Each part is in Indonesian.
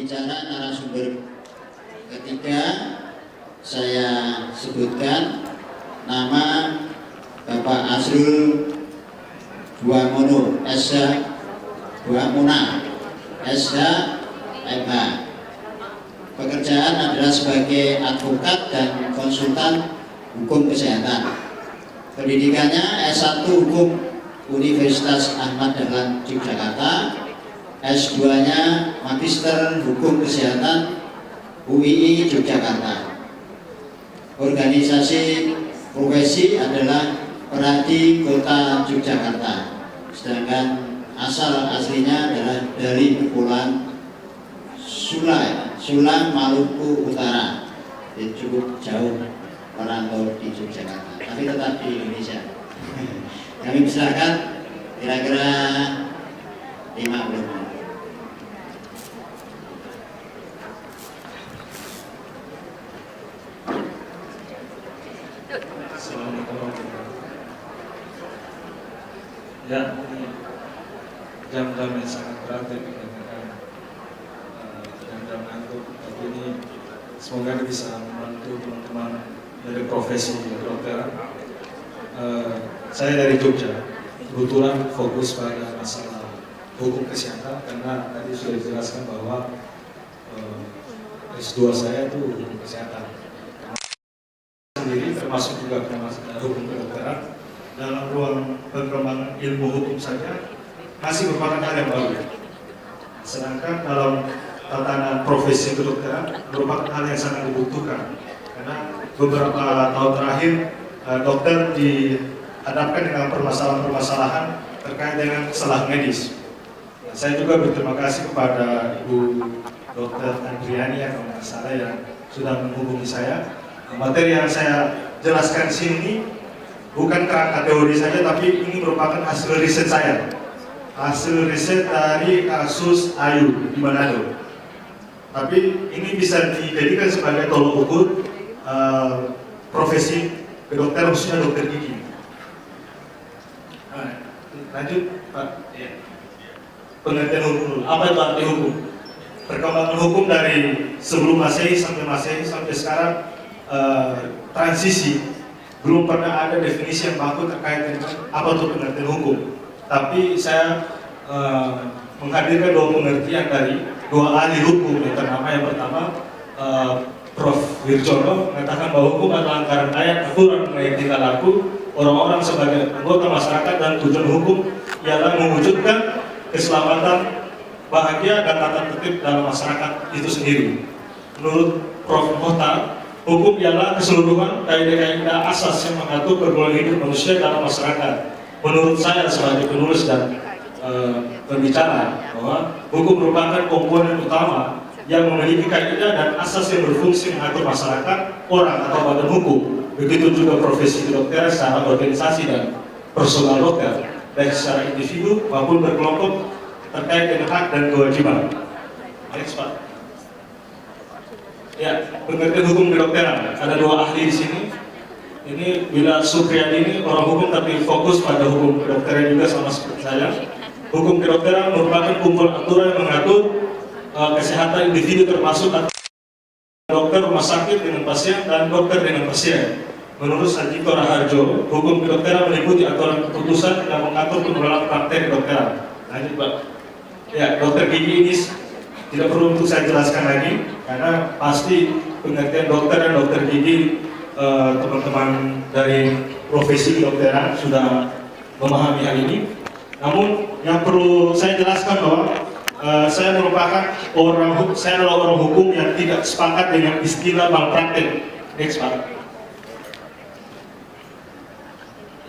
bicara narasumber ketiga, saya sebutkan nama Bapak Azrul Buamono, SH Buamona, SH MH. Pekerjaan adalah sebagai advokat dan konsultan hukum kesehatan. Pendidikannya S1 Hukum Universitas Ahmad Dahlan Yogyakarta, S2-nya Magister Hukum Kesehatan UII Yogyakarta. Organisasi profesi adalah Peradi Kota Yogyakarta, sedangkan asal aslinya adalah dari Kepulauan Sulang, Maluku Utara. Jadi cukup jauh merantau di Yogyakarta, tapi tetap di Indonesia. Kami persilakan kira-kira 50 menit. Assalamualaikum warahmatullahi wabarakatuh. Ya, ini jam-jam yang sangat berat ya, dikarenakan jam-jam ngantuk. Tapi ini semoga bisa membantu teman-teman dari profesi kedokteran. Saya dari Jogja, kebetulan fokus pada masalah hukum kesehatan karena tadi sudah dijelaskan bahwa S2 saya itu hukum kesehatan. Sendiri termasuk juga hukum kedokteran dalam ruang pengembangan ilmu hukum saja masih merupakan hal yang baru. Sedangkan dalam tatanan profesi kedokteran merupakan hal yang sangat dibutuhkan karena beberapa tahun terakhir dokter dihadapkan dengan permasalahan-permasalahan terkait dengan kesalahan medis. Saya juga berterima kasih kepada Ibu Dr. Andriani yang salah yang sudah menghubungi saya. Materi yang saya jelaskan di sini bukan kerangka teori saja, tapi ini merupakan hasil riset saya. Hasil riset dari kasus Ayu di Manado. Tapi ini bisa dijadikan sebagai tolok ukur profesi kedokteran, khususnya dokter gigi. Nah, lanjut Pak. Ya. Pengertian hukum dulu. Apa itu arti hukum? Perkembangan hukum dari sebelum Masehi sampai sekarang. Transisi belum pernah ada definisi yang baku terkait dengan apa itu pengertian hukum. Tapi saya menghadirkan dua pengertian dari dua ahli hukum yang ternama. Yang pertama, Prof. Wirjono mengatakan bahwa hukum adalah rangkaian aturan mengenai tingkah laku orang-orang sebagai anggota masyarakat dan tujuan hukum ialah mewujudkan keselamatan, bahagia dan tata tertib dalam masyarakat itu sendiri. Menurut Prof. Mohtar, hukum ialah keseluruhan kaidah-kaidah asas yang mengatur pergaulan hidup manusia dalam masyarakat. Menurut saya sebagai penulis dan berbicara bahwa hukum merupakan komponen utama yang memiliki kaidah dan asas yang berfungsi mengatur masyarakat, orang atau badan hukum. Begitu juga profesi kedokteran secara organisasi dan personal dokter, baik secara individu maupun berkelompok terkait dengan hak dan kewajiban. Next, Pak. Ya, pengertian hukum kedokteran. Ada dua ahli di sini. Ini Bila Supriyadi ini orang hukum tapi fokus pada hukum kedokteran juga sama seperti saya. Hukum kedokteran merupakan kumpul aturan yang mengatur kesehatan individu termasuk dokter rumah sakit dengan pasien dan dokter dengan pasien. Menurut Sajito Raharjo, hukum kedokteran meliputi aturan keputusan yang mengatur pengelolaan praktek kedokteran. Lanjut, Pak. Ya, dokter gigi ini tidak perlu untuk saya jelaskan lagi karena pasti pengertian dokter dan dokter gigi teman-teman dari profesi kedokteran sudah memahami hal ini. Namun yang perlu saya jelaskan bahwa saya adalah orang hukum yang tidak sepakat dengan istilah malpraktek. Next, Pak.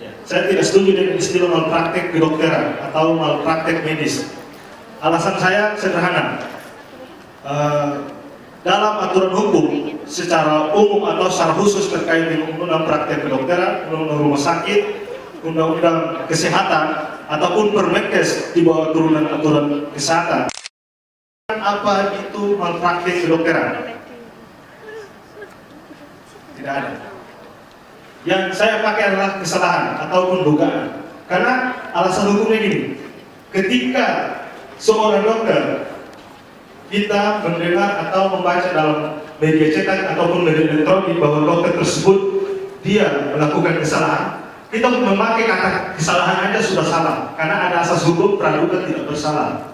Ya, saya tidak setuju dengan istilah malpraktek kedokteran atau malpraktek medis. Alasan saya sederhana. Dalam aturan hukum secara umum atau secara khusus terkait dengan undang-undang praktek kedokteran, undang-undang rumah sakit, undang-undang kesehatan, ataupun Permenkes di bawah turunan aturan kesehatan. Apa itu malpraktek kedokteran? Tidak ada. Yang saya pakai adalah kesalahan ataupun dugaan. Karena alasan hukumnya gini, ketika seorang dokter kita mendengar atau membaca dalam media cetak ataupun media elektronik bahwa dokter tersebut dia melakukan kesalahan, kita memakai kata kesalahan aja sudah salah, karena ada asas hukum praduga tidak bersalah.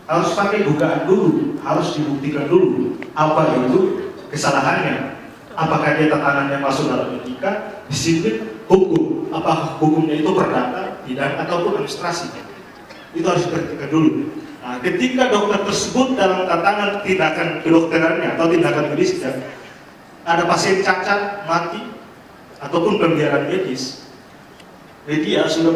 Harus pakai dugaan dulu, harus dibuktikan dulu apa itu kesalahannya. Apakah dia tatanannya masuk dalam etika, disiplin, hukum. Apakah hukumnya itu perdata, pidana ataupun administrasi. Itu harus diperhatikan dulu. Nah, ketika dokter tersebut dalam tatanan tindakan kedokterannya atau tindakan medisnya ada pasien cacat, mati, ataupun pembiaran medis, media sudah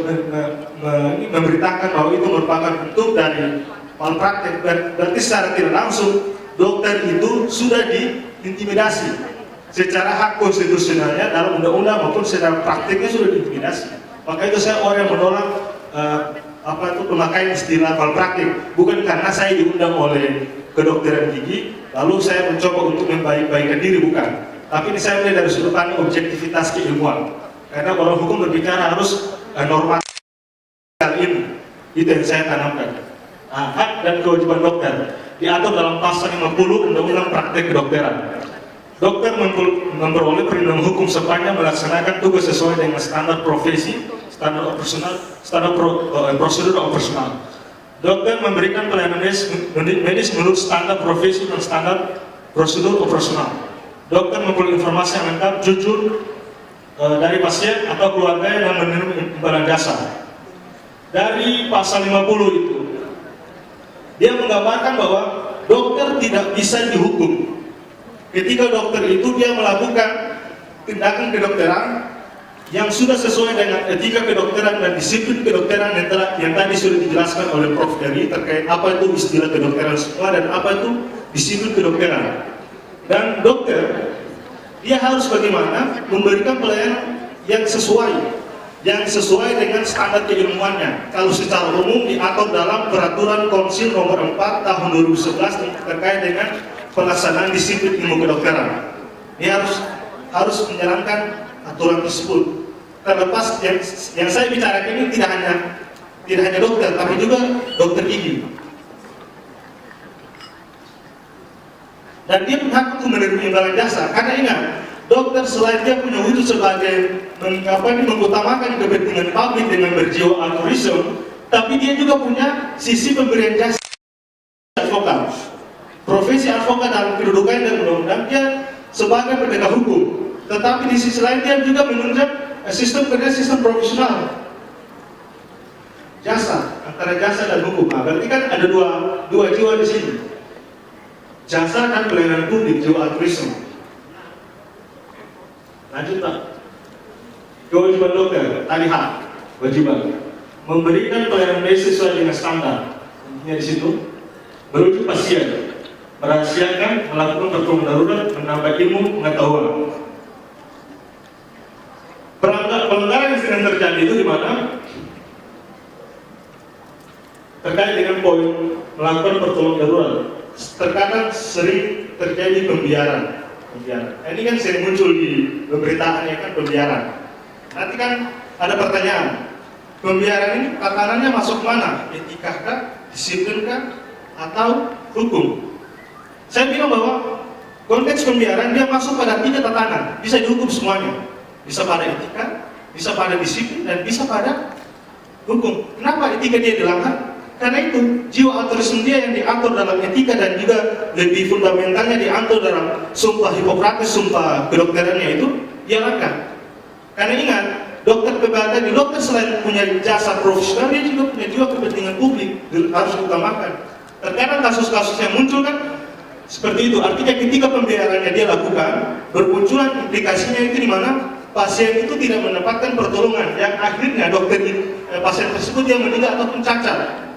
memberitakan bahwa itu merupakan bentuk dari malpraktek. Berarti secara tidak langsung dokter itu sudah diintimidasi secara hak konstitusionalnya dalam undang-undang maupun secara praktiknya sudah diintimidasi. Maka itu saya orang yang menolak pemakaian istilah malpraktik, bukan karena saya diundang oleh kedokteran gigi lalu saya mencoba untuk membaik-baikkan diri, bukan. Tapi ini saya melihat dari sudut pandang objektivitas keilmuan, karena orang hukum berbicara harus normatif ini, itu yang saya tanamkan. Nah, hak dan kewajiban dokter diatur dalam pasal 50 Undang-Undang Praktek Kedokteran. Dokter memperoleh perlindungan hukum sepanjang melaksanakan tugas sesuai dengan standar profesi, standar operasional, prosedur operasional. Dokter memberikan pelayanan medis menurut standar profesi dan standar prosedur operasional. Dokter memperoleh informasi yang lengkap, jujur dari pasien atau keluarga yang menerima imbalan jasa. Dari pasal 50 itu, dia menggambarkan bahwa dokter tidak bisa dihukum ketika dokter itu dia melakukan tindakan kedokteran yang sudah sesuai dengan etika kedokteran dan disiplin kedokteran yang tadi sudah dijelaskan oleh Prof. Dari terkait apa itu istilah kedokteran semua dan apa itu disiplin kedokteran. Dan dokter dia harus bagaimana memberikan pelayanan yang sesuai dengan standar keilmuannya. Kalau secara umum diatur dalam Peraturan Konsil Nomor 4 Tahun 2011 terkait dengan pelaksanaan disiplin ilmu kedokteran. Dia harus menjalankan aturan tersebut. Terlepas yang saya bicarakan ini tidak hanya dokter, tapi juga dokter gigi. Dan dia berhak untuk menerima imbalan jasa. Karena ingat, dokter selain dia punya wujud sebagai mengutamakan kepentingan publik dengan berjiwa altruisme, tapi dia juga punya sisi pemberian jasa advokat. Profesi advokat dalam kedudukan dan undang-undang dia sebagai penegak hukum, tetapi di sisi lain dia juga menunjang sistem kerja sistem profesional jasa, antara jasa dan hukum. Nah, berarti kan ada dua jiwa di sini, jasa dan pelayanan publik, jiwa altruisme. Lanjut Pak. Kewajiban dokter, tadi hak, kewajiban memberikan pelayanan medis sesuai dengan standar. Intinya di situ, merujuk pasien, merahasiakan, melakukan pertolongan darurat, menambah ilmu pengetahuan. Pelanggaran yang sedang terjadi itu di mana? Terkait dengan poin melakukan pertolongan darurat, terkadang sering terjadi pembiaran. Nah, ini kan sering muncul di pemberitaan ya kan, pembiaran. Nanti kan ada pertanyaan, pembiaran ini tatanannya masuk mana? Etika kah, disiplin kah, atau hukum? Saya bilang bahwa konteks pembiaran dia masuk pada 3 tatanan, bisa dihukum semuanya, bisa pada etika, bisa pada disiplin, dan bisa pada hukum. Kenapa etika dia dilanggar? Karena itu jiwa altruisme dia yang diatur dalam etika dan juga lebih fundamentalnya diatur dalam sumpah Hipokrates, sumpah kedokterannya itu dia langgar. Karena ingat, dokter kebanyakan dokter selain punya jasa profesional dia juga punya jiwa kepentingan publik harus diutamakan. Terkadang kasus-kasus yang muncul kan seperti itu. Artinya ketika pembiarannya dia lakukan, bermunculan implikasinya itu di mana pasien itu tidak mendapatkan pertolongan yang akhirnya pasien tersebut dia meninggal ataupun cacat.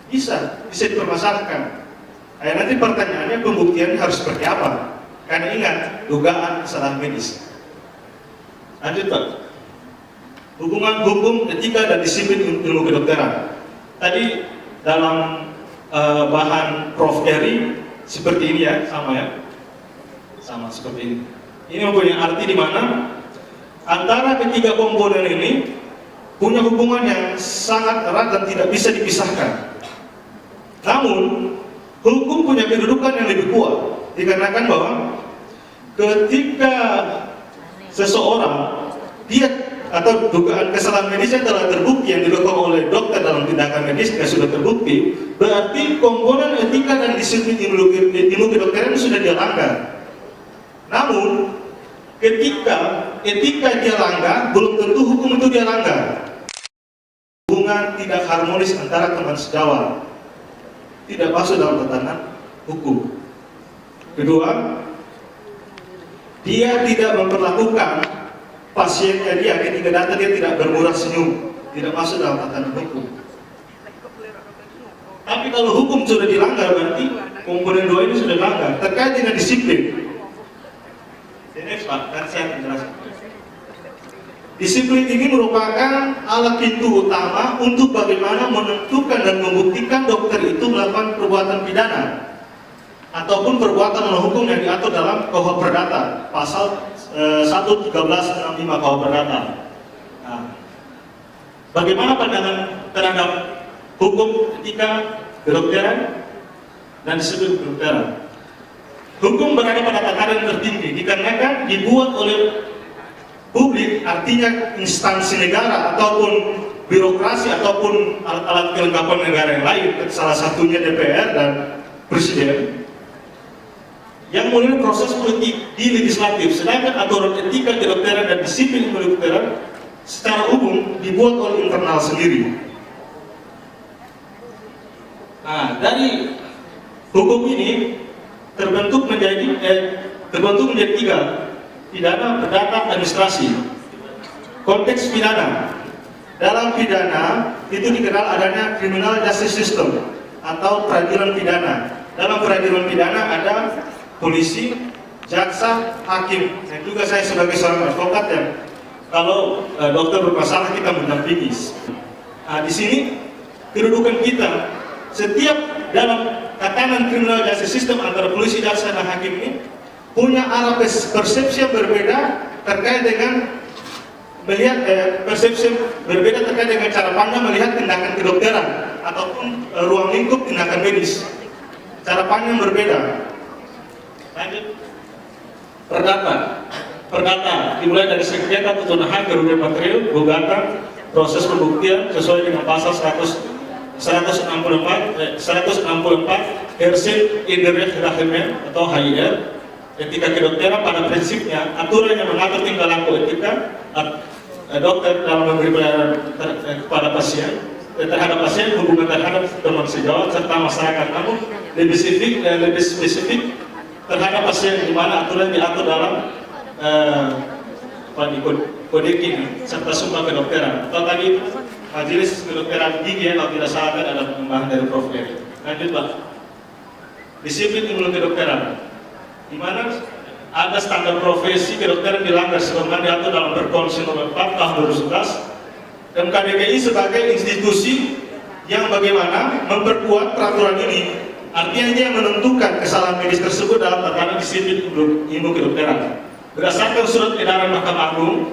Bisa dipermasalahkan. Nanti pertanyaannya pembuktiannya harus seperti apa? Karena ingat, dugaan kesalahan medis. Lanjut Pak. Hubungan hukum, etika, dan disiplin ilmu kedokteran. Tadi dalam bahan Prof. Eri seperti ini ya, sama seperti ini. Ini mempunyai arti di mana antara ketiga komponen ini punya hubungan yang sangat erat dan tidak bisa dipisahkan. Namun, hukum punya kedudukan yang lebih kuat, dikarenakan bahwa ketika seseorang dia atau dugaan kesalahan medis yang telah terbukti yang dilakukan oleh dokter dalam tindakan medis yang sudah terbukti, berarti komponen etika dan disiplin ilmu kedokteran sudah dia langgar. Namun, ketika etika dia langgar, belum tentu hukum itu dia langgar. Hubungan tidak harmonis antara teman sejawat tidak masuk dalam tatanan hukum. Kedua, dia tidak memperlakukan pasiennya dia ketika datang dia tidak bermurah senyum, tidak masuk dalam tatanan hukum. Tapi kalau hukum sudah dilanggar, berarti komponen dua ini sudah dilanggar terkait dengan disiplin. Next Pak, dan saya akan jelaskan. Disiplin ini merupakan alat pintu utama untuk bagaimana menentukan dan membuktikan dokter itu melakukan perbuatan pidana ataupun perbuatan melawan hukum yang diatur dalam KUHP Perdata pasal 11365 KUHP Perdata. Nah, bagaimana pandangan terhadap hukum etika kedokteran dan disiplin kedokteran? Hukum berada pada tataran tertinggi dikarenakan dibuat oleh publik, artinya instansi negara ataupun birokrasi ataupun alat-alat kelengkapan negara yang lain, salah satunya DPR dan Presiden, yang menilai proses politik di legislatif. Sedangkan aturan etika kedokteran dan disiplin kedokteran secara umum dibuat oleh internal sendiri. Nah, dari hukum ini terbentuk menjadi tiga: pidana, perdata, administrasi. Konteks pidana. Dalam pidana itu dikenal adanya criminal justice system atau peradilan pidana. Dalam peradilan pidana ada polisi, jaksa, hakim. Dan juga saya sebagai seorang advokat yang kalau dokter bermasalah kita mendampingi. Nah, di sini kedudukan kita setiap dalam tatanan criminal justice system antara polisi, jaksa, dan hakim ini punya arah persepsi yang berbeda terkait dengan melihat persepsi berbeda terkait dengan cara pandang melihat tindakan kedokteran ataupun ruang lingkup tindakan medis. Cara pandang berbeda. Lanjut. Perdata dimulai dari sengketa ketunahan kerugian material, gugatan, proses pembuktian sesuai dengan pasal 164 Hersing Indirect Rahimnya atau HIR. Etika kedokteran pada prinsipnya aturan yang mengatur tingkah laku etika dokter dalam memberi pelayanan kepada pasien, terhadap pasien, hubungan terhadap teman sejawat serta masyarakat. Namun lebih spesifik terhadap pasien, di mana aturan diatur dalam kode ini serta sumpah kedokteran. Atau tadi majelis kedokteran gigi kalau tidak salah ada pengembangan dari Prof. Eri. Lanjut Pak. Disiplin ilmu kedokteran, di mana ada standar profesi kedokteran dilanggar sebagaimana diatur dalam Perkonsil nomor 4 tahun 2011 dan KDGI sebagai institusi yang bagaimana memperkuat peraturan ini, artinya dia menentukan kesalahan medis tersebut dalam tatanan disiplin ilmu kedokteran. Berdasarkan surat edaran Mahkamah Agung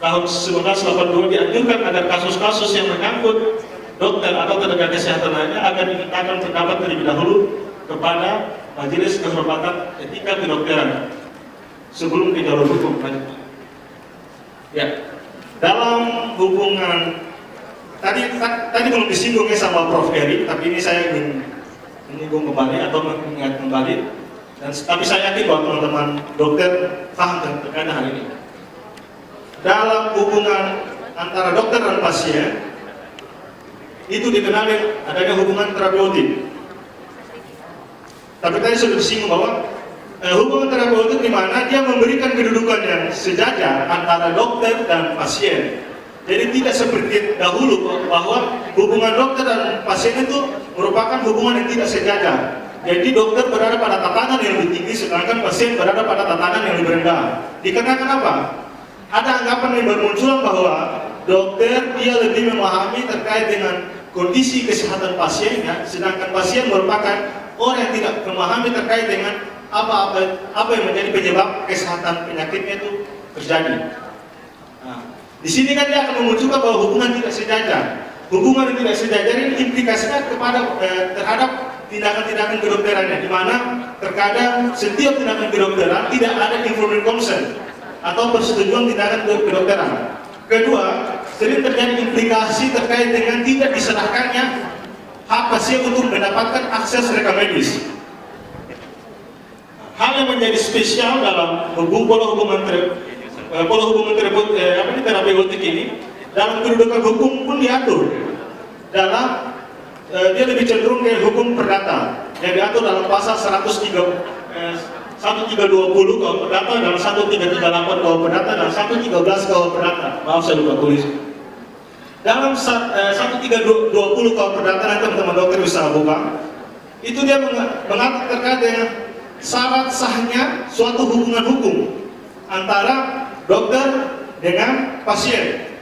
tahun 1982 dianjurkan agar kasus-kasus yang menyangkut dokter atau tenaga kesehatan lainnya agar dimintakan pendapat terlebih dahulu kepada Majelis Kehormatan Etika Kedokteran sebelum di jalur hukum. Ya, dalam hubungan tadi belum disinggungnya sama Prof. Eri, tapi ini saya ingin menyinggung kembali atau mengingat kembali. Tapi saya yakin bahwa teman-teman dokter paham terkait hal ini. Dalam hubungan antara dokter dan pasien itu dikenali adanya hubungan terapeutik. Tapi tadi sudah disinggung bahwa hubungan terapeutik di mana dia memberikan kedudukan yang sejajar antara dokter dan pasien. Jadi tidak seperti dahulu bahwa hubungan dokter dan pasien itu merupakan hubungan yang tidak sejajar. Jadi dokter berada pada tatanan yang lebih tinggi, sedangkan pasien berada pada tatanan yang lebih rendah. Dikarenakan apa? Ada anggapan yang bermunculan bahwa dokter dia lebih memahami terkait dengan kondisi kesehatan pasiennya, sedangkan pasien merupakan orang yang tidak memahami terkait dengan apa yang menjadi penyebab kesehatan penyakitnya itu terjadi. Nah, di sini kan dia akan memunculkan bahwa hubungan tidak sejajar. hubungan yang tidak sejajar ini implikasinya kepada terhadap tindakan-tindakan kedokterannya, di mana terkadang setiap tindakan kedokteran tidak ada informed consent atau persetujuan tindakan kedokteran. Kedua, sering terjadi implikasi terkait dengan tidak diserahkannya hak pasien untuk mendapatkan akses rekam medis. Hal yang menjadi spesial dalam pola hubungan terapeutik ini, dalam kedudukan hukum pun diatur dalam dia lebih cenderung ke hukum perdata yang diatur dalam pasal 1320 KUH Perdata dan 1338 KUH Perdata dan 113 KUH Perdata. Maaf saya lupa tulis. Dalam 1320 KUH Perdata, nanti teman-teman dokter bisa buka. Itu dia mengatur terkait dengan syarat sahnya suatu hubungan hukum antara dokter dengan pasien.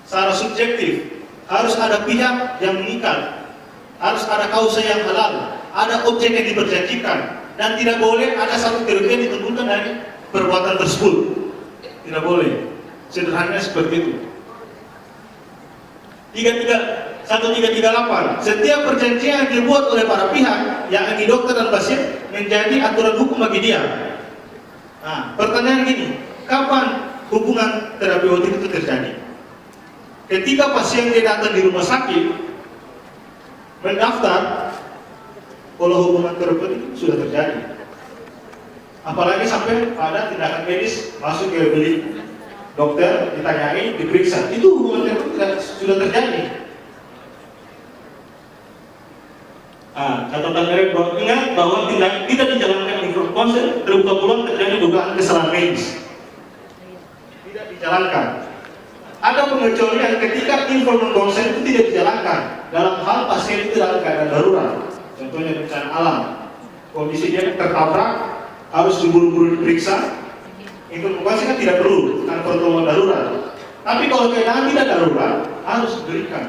Secara subjektif harus ada pihak yang mengikat, harus ada kausa yang halal, ada objek yang diperjanjikan, dan tidak boleh ada satu kerugian ditentukan dari perbuatan tersebut. Tidak boleh. Sederhananya seperti itu. 1338. Setiap perjanjian yang dibuat oleh para pihak, yakni dokter dan pasien, menjadi aturan hukum bagi dia. Nah, pertanyaan gini, kapan hubungan terapeutik itu terjadi? Ketika pasien dia datang di rumah sakit, mendaftar, pola hubungan terapeutik itu sudah terjadi. Apalagi sampai pada tindakan medis, masuk ke bilik dokter, ditanyai, diperiksa, itu hubungan terapeutik sudah terjadi. Catatan dari ingat bahwa tidak dijalankan informed consent, terbuka peluang terjadi dugaan kesalahan medis. Tidak dijalankan. Ada pengecualian ketika informed consent itu tidak dijalankan dalam hal pasien itu dalam keadaan darurat. Contohnya bencana alam, kondisi dia tertabrak, harus diburu-buru diperiksa. Informed consent kan tidak perlu karena pertolongan darurat. Tapi kalau keadaan tidak darurat, harus diberikan.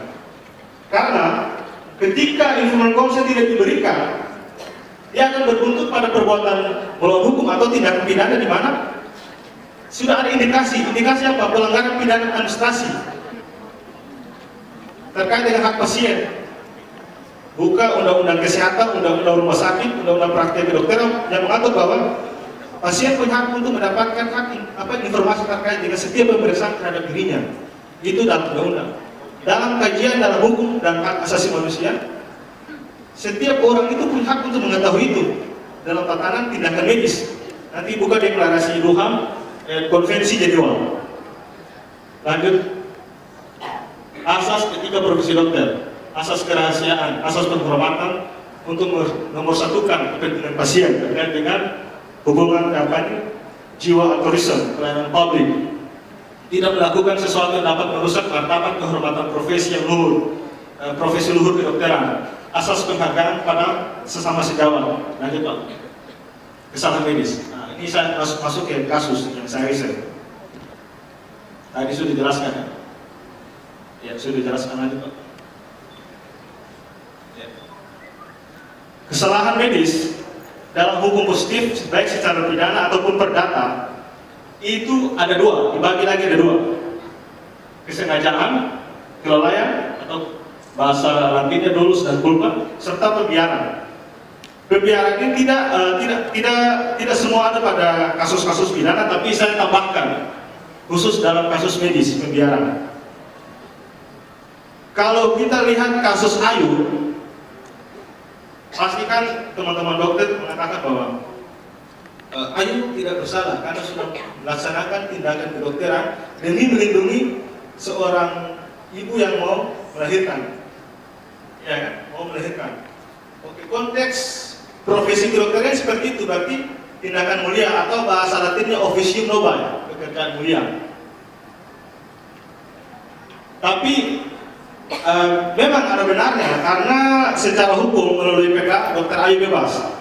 Karena ketika informed consent tidak diberikan, dia akan berbuntut pada perbuatan melawan hukum atau tindakan pidana di mana sudah ada indikasi apa? Pelanggaran pidana administrasi terkait dengan hak pasien. Buka undang-undang kesehatan, undang-undang rumah sakit, undang-undang praktek kedokteran yang mengatur bahwa pasien punya hak untuk mendapatkan informasi terkait dengan setiap pemeriksaan terhadap dirinya. Itu dalam undang-undang. Dalam kajian dalam hukum dan hak asasi manusia, setiap orang itu punya hak untuk mengetahui itu dalam tatanan tindakan medis. Nanti buka deklarasi Luham, konvensi Jenewa. Lanjut, asas etika profesi dokter, asas kerahasiaan, asas penghormatan untuk menomorsatukan kepentingan pasien terkait dengan hubungan jiwa altruisme, pelayanan publik. Tidak melakukan sesuatu yang dapat merusak martabat kehormatan profesi yang luhur, profesi luhur kedokteran, asas penghargaan pada sesama sejawat. Lanjut Pak, kesalahan medis. Nah, ini saya masuk ke kasus yang saya riset. Tadi sudah dijelaskan ya? Ya, sudah dijelaskan lanjut Pak. Ya. Kesalahan medis dalam hukum positif, baik secara pidana ataupun perdata, itu ada dua, dibagi lagi ada dua. Kesengajaan, kelalaian, atau bahasa latinnya dolus dan culpa, serta pembiaran. Pembiaran ini tidak semua ada pada kasus-kasus pidana, tapi saya tambahkan khusus dalam kasus medis pembiaran. Kalau kita lihat kasus Ayu, pastikan teman-teman dokter mengatakan bahwa Ayu tidak bersalah karena sudah melaksanakan tindakan kedokteran demi melindungi seorang ibu yang mau melahirkan. Ya kan? Mau melahirkan. Oke, konteks profesi kedokteran seperti itu, berarti tindakan mulia atau bahasa latinnya officium noble, pekerjaan mulia. Tapi memang ada benarnya karena secara hukum melalui PK Dokter Ayu bebas.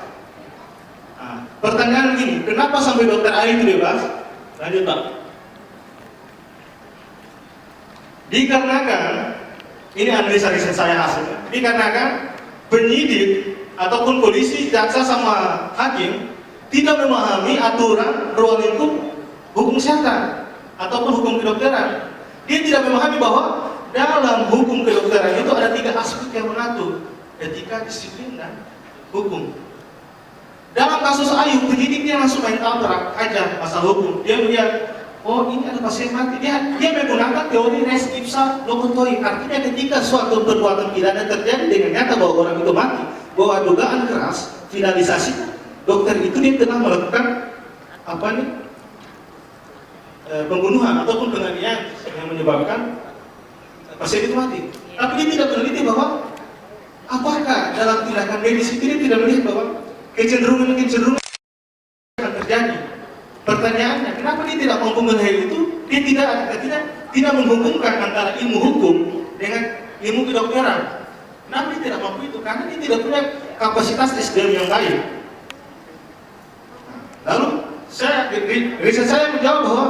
Pertanyaan gini, kenapa sampai Dokter Ayu itu bebas? Lanjut Pak. Dikarenakan, ini analisa riset saya hasilnya, dikarenakan penyidik ataupun polisi, jaksa sama hakim tidak memahami aturan ruang lingkup hukum kesehatan ataupun hukum kedokteran. Dia tidak memahami bahwa dalam hukum kedokteran itu ada 3 aspek yang mengatur: etika, disiplin, dan hukum. Dalam kasus Ayu, penyidik dia langsung main tabrak aja masalah hukum. Dia melihat, oh ini ada pasien mati. Dia menggunakan teori res ipsa locutori. Artinya ketika suatu perbuatan pidana terjadi dengan nyata bahwa orang itu mati, bahwa dugaan keras, finalisasi dokter itu dia telah melakukan pembunuhan ataupun penganiayaan yang menyebabkan pasien itu mati. Tapi dia tidak meneliti bahwa apakah dalam tindakan medis itu dia tidak melihat bahwa kecenderungan akan terjadi. Pertanyaannya, kenapa dia tidak mampu melihat itu? Dia tidak menghubungkan antara ilmu hukum dengan ilmu kedokteran. Kenapa dia tidak mampu itu? Karena dia tidak punya kapasitas SDM yang baik. Lalu riset saya menjawab bahwa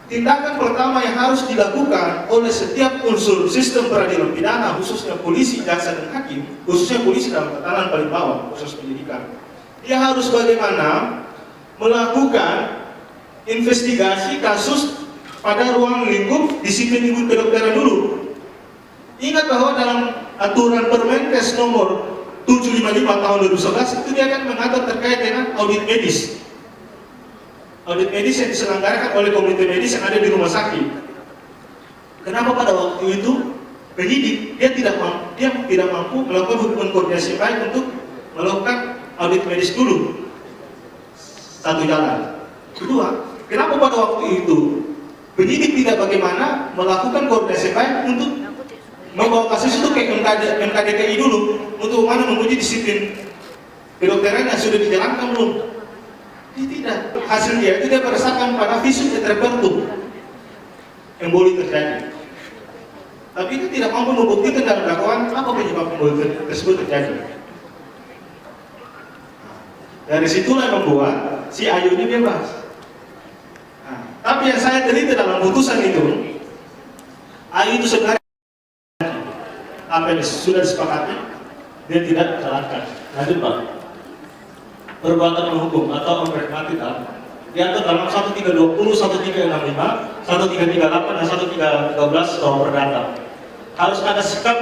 tindakan pertama yang harus dilakukan oleh setiap unsur sistem peradilan pidana, khususnya polisi, jaksa, dan hakim, khususnya polisi dalam tatanan paling bawah, khusus penyidikan, dia harus bagaimana melakukan investigasi kasus pada ruang lingkup disiplin ilmu kedokteran dulu. Ingat bahwa dalam aturan Permenkes nomor 755 tahun 2011 itu dia akan mengatur terkait dengan audit medis. Audit medis yang diselenggarakan oleh komite medis yang ada di rumah sakit. Kenapa pada waktu itu penyidik dia tidak mampu melakukan hubungan koordinasi baik untuk melakukan audit medis dulu? Satu jalan. Kedua, kenapa pada waktu itu penyidik tidak bagaimana melakukan koordinasi baik untuk membawa kasus itu ke MKDKI dulu untuk mana menguji disiplin kedokteran yang sudah dijalankan belum? Dia tidak. Hasilnya itu dia berdasarkan pada visum et repertum emboli terjadi. Tapi itu tidak mampu membuktikan dalam dakwaan apa penyebab emboli tersebut terjadi. Dari situlah yang membuat si Ayu ini bebas. Tapi yang saya teliti dalam putusan itu, Ayu itu sebenarnya apa yang sudah disepakati dia tidak jalankan. Lanjut Pak. Perbuatan menghukum atau memperhatikan diatur dalam 1320, 1365, 1338, dan 1313 Undang Perdata. Harus ada sikap